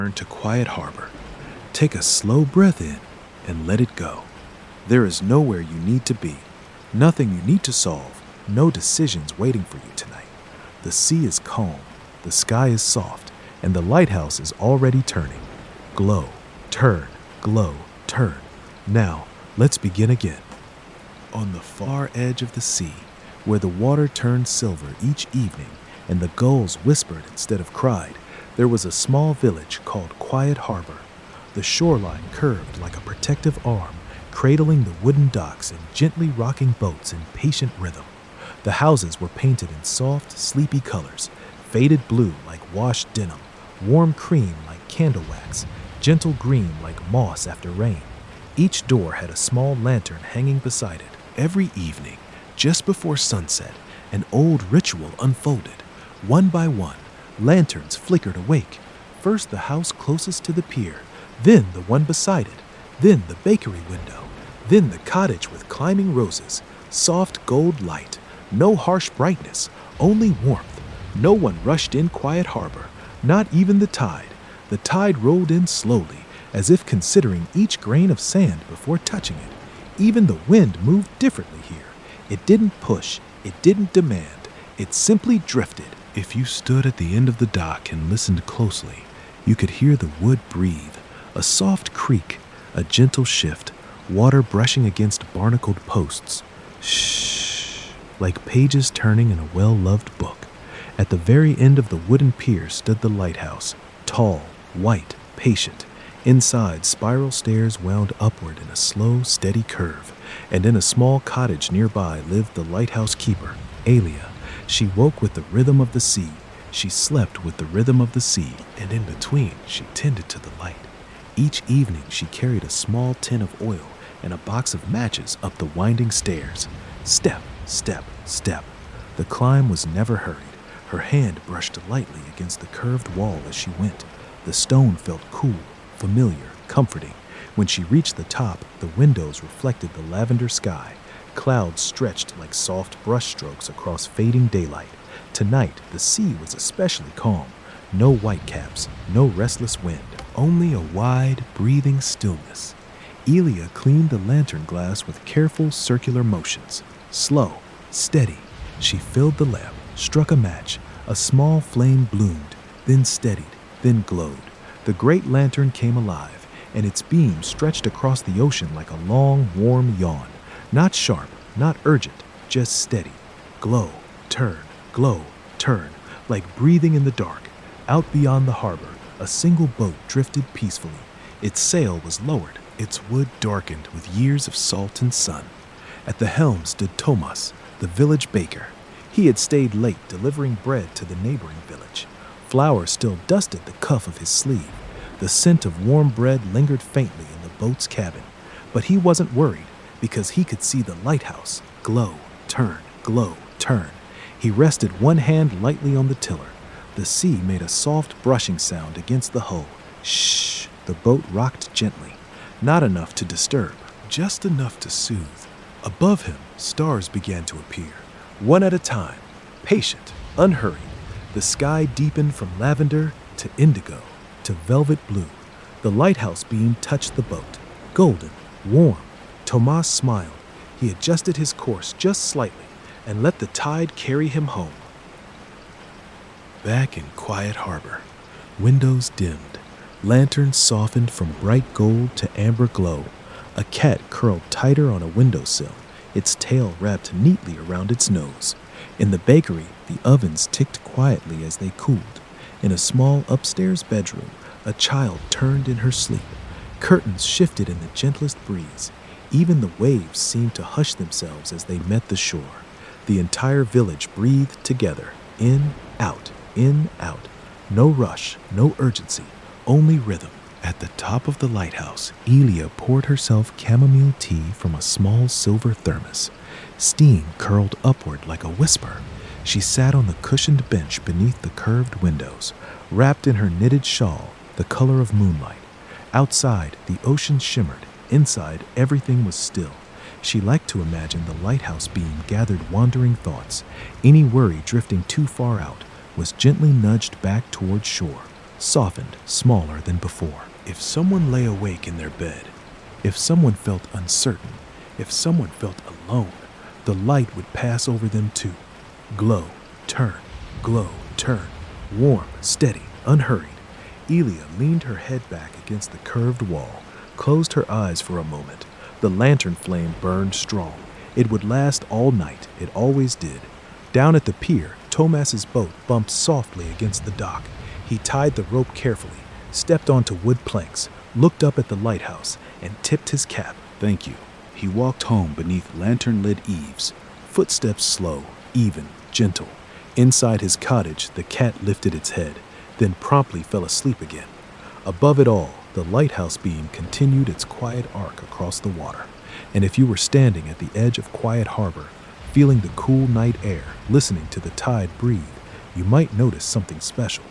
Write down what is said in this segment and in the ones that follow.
Turn to quiet harbor. Take a slow breath in and let it go. There is nowhere you need to be, nothing you need to solve, no decisions waiting for you tonight. The sea is calm, the sky is soft, and the lighthouse is already turning. Glow, turn, glow, turn. Now, let's begin again. On the far edge of the sea, where the water turned silver each evening and the gulls whispered instead of cried, there was a small village called Quiet Harbor. The shoreline curved like a protective arm, cradling the wooden docks and gently rocking boats in patient rhythm. The houses were painted in soft, sleepy colors, faded blue like washed denim, warm cream like candle wax, gentle green like moss after rain. Each door had a small lantern hanging beside it. Every evening, just before sunset, an old ritual unfolded. One by one, lanterns flickered awake. First the house closest to the pier, then the one beside it, then the bakery window, then the cottage with climbing roses, soft gold light, no harsh brightness, only warmth. No one rushed in Quiet Harbor, not even the tide. The tide rolled in slowly, as if considering each grain of sand before touching it. Even the wind moved differently here. It didn't push, it didn't demand, it simply drifted. If you stood at the end of the dock and listened closely, you could hear the wood breathe, a soft creak, a gentle shift, water brushing against barnacled posts. Shh, like pages turning in a well-loved book. At the very end of the wooden pier stood the lighthouse, tall, white, patient. Inside, spiral stairs wound upward in a slow, steady curve, and in a small cottage nearby lived the lighthouse keeper, Elia. She woke with the rhythm of the sea, she slept with the rhythm of the sea, and in between she tended to the light. Each evening she carried a small tin of oil and a box of matches up the winding stairs. Step, step, step. The climb was never hurried. Her hand brushed lightly against the curved wall as she went. The stone felt cool, familiar, comforting. When she reached the top, the windows reflected the lavender sky. Clouds stretched like soft brushstrokes across fading daylight. Tonight, the sea was especially calm. No whitecaps, no restless wind, only a wide, breathing stillness. Elia cleaned the lantern glass with careful circular motions. Slow, steady. She filled the lamp, struck a match. A small flame bloomed, then steadied, then glowed. The great lantern came alive, and its beam stretched across the ocean like a long, warm yawn. Not sharp, not urgent, just steady. Glow, turn, like breathing in the dark. Out beyond the harbor, a single boat drifted peacefully. Its sail was lowered, its wood darkened with years of salt and sun. At the helm stood Tomas, the village baker. He had stayed late delivering bread to the neighboring village. Flour still dusted the cuff of his sleeve. The scent of warm bread lingered faintly in the boat's cabin. But he wasn't worried, because he could see the lighthouse glow, turn, glow, turn. He rested one hand lightly on the tiller. The sea made a soft brushing sound against the hull. Shh, the boat rocked gently. Not enough to disturb, just enough to soothe. Above him, stars began to appear, one at a time, patient, unhurried. The sky deepened from lavender to indigo to velvet blue. The lighthouse beam touched the boat, golden, warm. Tomas smiled. He adjusted his course just slightly and let the tide carry him home. Back in Quiet Harbor, windows dimmed, lanterns softened from bright gold to amber glow. A cat curled tighter on a windowsill, its tail wrapped neatly around its nose. In the bakery, the ovens ticked quietly as they cooled. In a small upstairs bedroom, a child turned in her sleep. Curtains shifted in the gentlest breeze. Even the waves seemed to hush themselves as they met the shore. The entire village breathed together, in, out, in, out. No rush, no urgency, only rhythm. At the top of the lighthouse, Elia poured herself chamomile tea from a small silver thermos. Steam curled upward like a whisper. She sat on the cushioned bench beneath the curved windows, wrapped in her knitted shawl, the color of moonlight. Outside, the ocean shimmered. Inside, everything was still. She liked to imagine the lighthouse beam gathered wandering thoughts. Any worry drifting too far out was gently nudged back toward shore. softened, smaller than before. If someone lay awake in their bed, if someone felt uncertain, if someone felt alone, the light would pass over them too. Glow, turn, warm, steady, unhurried. Elia leaned her head back against the curved wall, closed her eyes for a moment. The lantern flame burned strong. It would last all night, it always did. Down at the pier, Tomas's boat bumped softly against the dock. He tied the rope carefully, stepped onto wood planks, looked up at the lighthouse, and tipped his cap. Thank you. He walked home beneath lantern-lit eaves, footsteps slow, even, gentle. Inside his cottage, the cat lifted its head, then promptly fell asleep again. Above it all, the lighthouse beam continued its quiet arc across the water. And if you were standing at the edge of Quiet Harbor, feeling the cool night air, listening to the tide breathe, you might notice something special.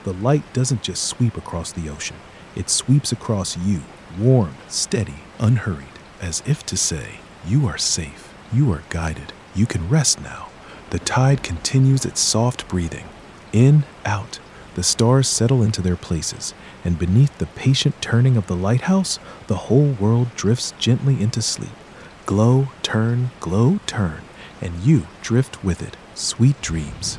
The light doesn't just sweep across the ocean. It sweeps across you, warm, steady, unhurried, as if to say, you are safe, you are guided, you can rest now. The tide continues its soft breathing. In, out, the stars settle into their places, and beneath the patient turning of the lighthouse, the whole world drifts gently into sleep. Glow, turn, and you drift with it. Sweet dreams.